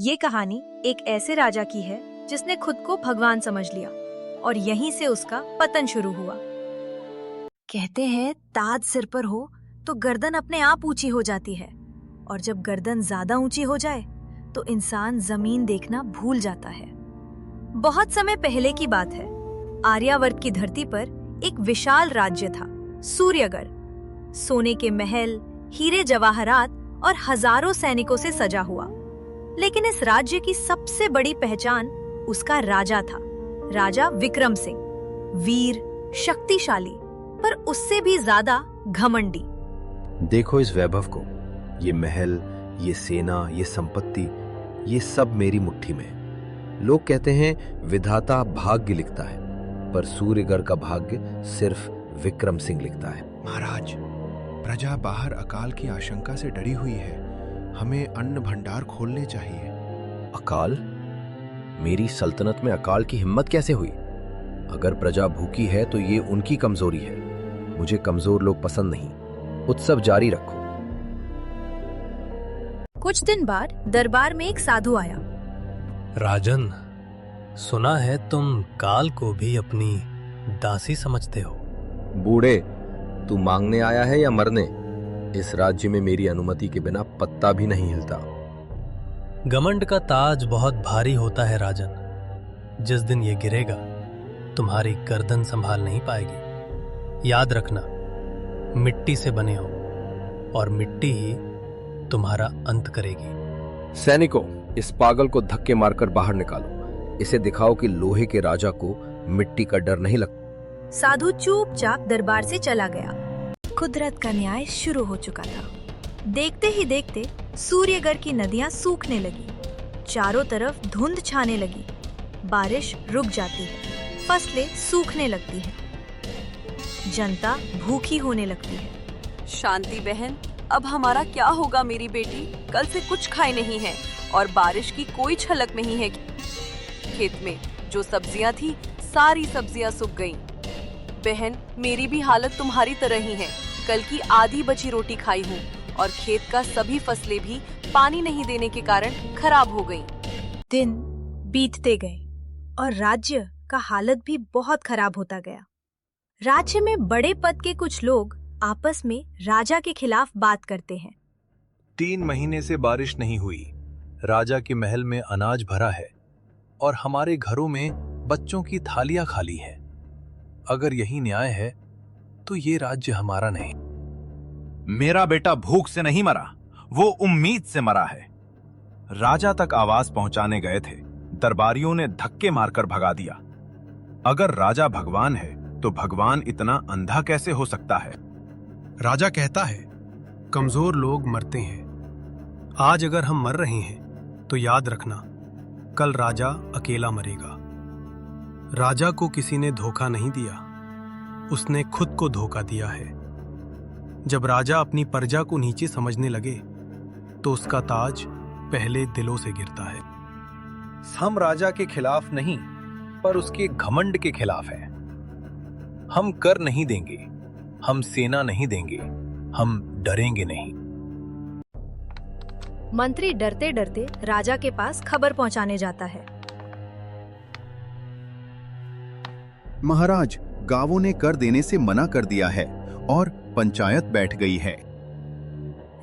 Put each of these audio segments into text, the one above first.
ये कहानी एक ऐसे राजा की है जिसने खुद को भगवान समझ लिया और यहीं से उसका पतन शुरू हुआ। कहते हैं ताज सिर पर हो तो गर्दन अपने आप ऊंची हो जाती है, और जब गर्दन ज्यादा ऊंची हो जाए तो इंसान जमीन देखना भूल जाता है। बहुत समय पहले की बात है। आर्यावर्त की धरती पर एक विशाल राज्य था, सूर्यगढ़। सोने के महल, हीरे जवाहरात और हजारों सैनिकों से सजा हुआ। लेकिन इस राज्य की सबसे बड़ी पहचान उसका राजा था, राजा विक्रम सिंह। वीर, शक्तिशाली, पर उससे भी ज्यादा घमंडी। देखो इस वैभव को, ये महल, ये सेना, ये संपत्ति, ये सब मेरी मुट्ठी में है। लोग कहते हैं विधाता भाग्य लिखता है, पर सूर्यगढ़ का भाग्य सिर्फ विक्रम सिंह लिखता है। महाराज, प्रजा बाहर अकाल की आशंका से डरी हुई है। हमें अन्न भंडार खोलने चाहिए। अकाल? मेरी सल्तनत में अकाल की हिम्मत कैसे हुई? अगर प्रजा भूखी है तो ये उनकी कमजोरी है। मुझे कमजोर लोग पसंद नहीं। उत्सव जारी रखो। कुछ दिन बाद दरबार में एक साधु आया। राजन, सुना है तुम काल को भी अपनी दासी समझते हो। बूढ़े, तू मांगने आया है या मरने? इस राज्य में मेरी अनुमति के बिना पत्ता भी नहीं हिलता। घमंड का ताज बहुत भारी होता है राजन। जिस दिन ये गिरेगा तुम्हारी गर्दन संभाल नहीं पाएगी। याद रखना, मिट्टी से बने हो और मिट्टी ही तुम्हारा अंत करेगी। सैनिकों, इस पागल को धक्के मारकर बाहर निकालो। इसे दिखाओ कि लोहे के राजा को मिट्टी का डर नहीं लगता। साधु चुपचाप दरबार से चला गया। कुदरत का न्याय शुरू हो चुका था। देखते ही देखते सूर्यगढ़ की नदियां सूखने लगी। चारों तरफ धुंध छाने लगी। बारिश रुक जाती है, फसलें सूखने लगती हैं, जनता भूखी होने लगती है। शांति बहन, अब हमारा क्या होगा? मेरी बेटी कल से कुछ खाए नहीं है और बारिश की कोई झलक नहीं है। खेत में जो सब्जियां थी, सारी सब्जियां सूख गईं। बहन, मेरी भी हालत तुम्हारी तरह ही है। कल की आधी बची रोटी खाई हूँ और खेत का सभी फसलें भी पानी नहीं देने के कारण खराब हो गईं। दिन बीतते गए और राज्य का हालत भी बहुत खराब होता गया। राज्य में बड़े पद के कुछ लोग आपस में राजा के खिलाफ बात करते हैं। 3 महीने से बारिश नहीं हुई। राजा के महल में अनाज भरा है और हमारे घरों में बच्चों की थालियां खाली हैं। अगर यही न्याय है तो ये राज्य हमारा नहीं। मेरा बेटा भूख से नहीं मरा, वो उम्मीद से मरा है। राजा तक आवाज पहुंचाने गए थे, दरबारियों ने धक्के मारकर भगा दिया। अगर राजा भगवान है तो भगवान इतना अंधा कैसे हो सकता है? राजा कहता है कमजोर लोग मरते हैं। आज अगर हम मर रहे हैं तो याद रखना, कल राजा अकेला मरेगा। राजा को किसी ने धोखा नहीं दिया, उसने खुद को धोखा दिया है। जब राजा अपनी प्रजा को नीचे समझने लगे तो उसका ताज पहले दिलों से गिरता है। हम राजा के खिलाफ नहीं, पर उसके घमंड के खिलाफ हैं। हम कर नहीं देंगे, हम सेना नहीं देंगे, हम डरेंगे नहीं। मंत्री डरते डरते राजा के पास खबर पहुंचाने जाता है। महाराज, गांवों ने कर देने से मना कर दिया है और पंचायत बैठ गई है।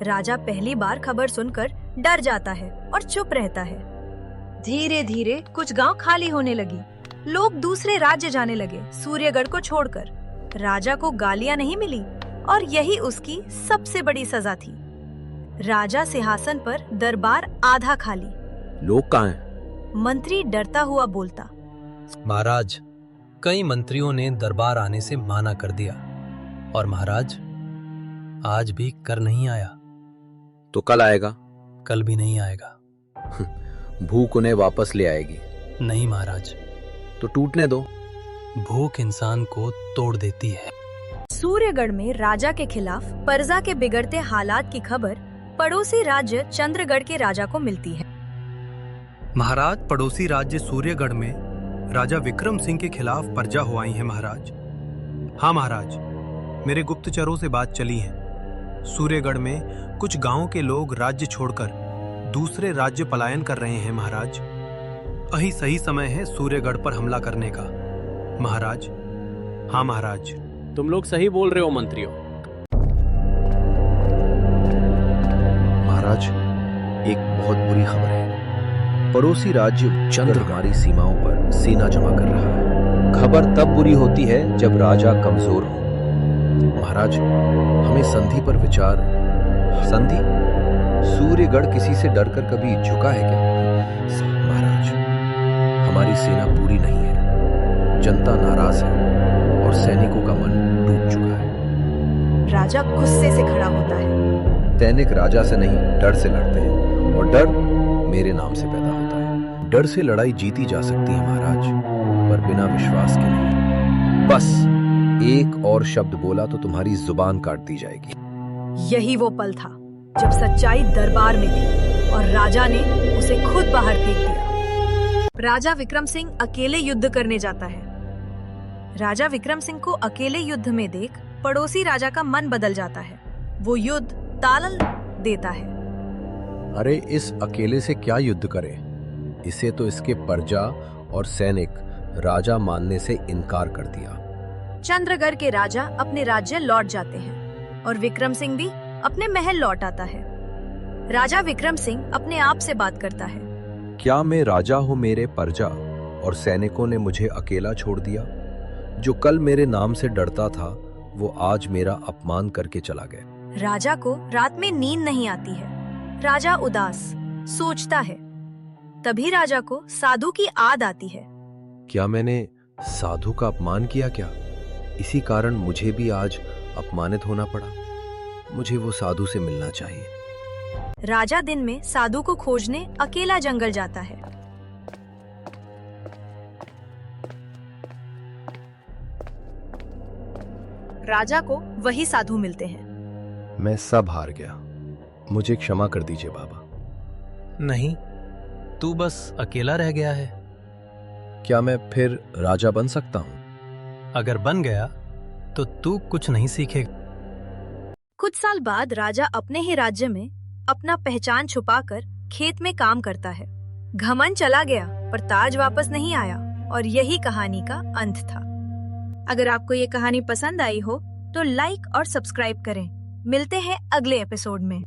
राजा पहली बार खबर सुनकर डर जाता है और चुप रहता है। धीरे धीरे कुछ गांव खाली होने लगी। लोग दूसरे राज्य जाने लगे, सूर्यगढ़ को छोड़कर। राजा को गालियां नहीं मिली और यही उसकी सबसे बड़ी सजा थी। राजा सिंहासन पर, दरबार आधा खाली। लोग कहाँ हैं? मंत्री डरता हुआ बोलता। महाराज, कई मंत्रियों ने दरबार आने से माना कर दिया और महाराज आज भी कर नहीं आया। तो कल आएगा? कल भी नहीं आएगा। भूख उन्हें वापस ले आएगी। नहीं महाराज। तो टूटने दो। भूख इंसान को तोड़ देती है। सूर्यगढ़ में राजा के खिलाफ प्रजा के बिगड़ते हालात की खबर पड़ोसी राज्य चंद्रगढ़ के राजा को मिलती है। महाराज, पड़ोसी राज्य सूर्यगढ़ में राजा विक्रम सिंह के खिलाफ प्रजा हो आई है महाराज। हाँ महाराज, मेरे गुप्तचरों से बात चली है। सूर्यगढ़ में कुछ गांवों के लोग राज्य छोड़कर दूसरे राज्य पलायन कर रहे हैं महाराज। अही सही समय है सूर्यगढ़ पर हमला करने का महाराज। हाँ महाराज। तुम लोग सही बोल रहे हो मंत्रियों। महाराज, एक बहुत बुरी खबर है। पड़ोसी राज्य चंद्र हमारी सीमाओं पर सेना जमा कर रहा है। खबर तब बुरी होती है जब राजा कमजोर हो। महाराज, हमें संधि पर विचार। संधि? सूर्यगढ़ किसी से डरकर कभी झुका है क्या? महाराज, हमारी सेना पूरी नहीं है, जनता नाराज है और सैनिकों का मन टूट चुका है। राजा गुस्से से खड़ा होता है। सैनिक राजा से नहीं, डर से लड़ते हैं, और डर मेरे नाम से पैदा होता है। डर से लड़ाई जीती जा सकती है महाराज, पर बिना विश्वास के नहीं। बस एक और शब्द बोला तो तुम्हारी जुबान काट दी जाएगी। यही वो पल था जब सच्चाई दरबार में थी और राजा ने उसे खुद बाहर फेंक दिया। राजा विक्रम सिंह अकेले युद्ध करने जाता है। राजा विक्रम सिंह को अकेले युद्ध में देख पड़ोसी राजा का मन बदल जाता है। वो युद्ध तालन देता है। अरे इस अकेले से क्या युद्ध करें? इसे तो इसके प्रजा और सैनिक राजा मानने से इनकार कर दिया। चंद्रगढ़ के राजा अपने राज्य लौट जाते हैं और विक्रम सिंह भी अपने महल लौट आता है। राजा विक्रम सिंह अपने आप से बात करता है। क्या मैं राजा हूं? मेरे प्रजा और सैनिकों ने मुझे अकेला छोड़ दिया। जो कल मेरे नाम से डरता था वो आज मेरा अपमान करके चला गया। राजा को रात में नींद नहीं आती है। राजा उदास सोचता है। तभी राजा को साधु की याद आती है। क्या मैंने साधु का अपमान किया क्या? इसी कारण मुझे भी आज अपमानित होना पड़ा। मुझे वो साधु से मिलना चाहिए। राजा दिन में साधु को खोजने अकेला जंगल जाता है। राजा को वही साधु मिलते हैं। मैं सब हार गया, मुझे क्षमा कर दीजिए बाबा। नहीं, तू बस अकेला रह गया है। क्या मैं फिर राजा बन सकता हूँ? अगर बन गया तो तू कुछ नहीं सीखेगा। कुछ साल बाद राजा अपने ही राज्य में अपना पहचान छुपाकर खेत में काम करता है। घमंड चला गया पर ताज वापस नहीं आया और यही कहानी का अंत था। अगर आपको ये कहानी पसंद आई हो तो लाइक और सब्सक्राइब करें। मिलते हैं अगले एपिसोड में।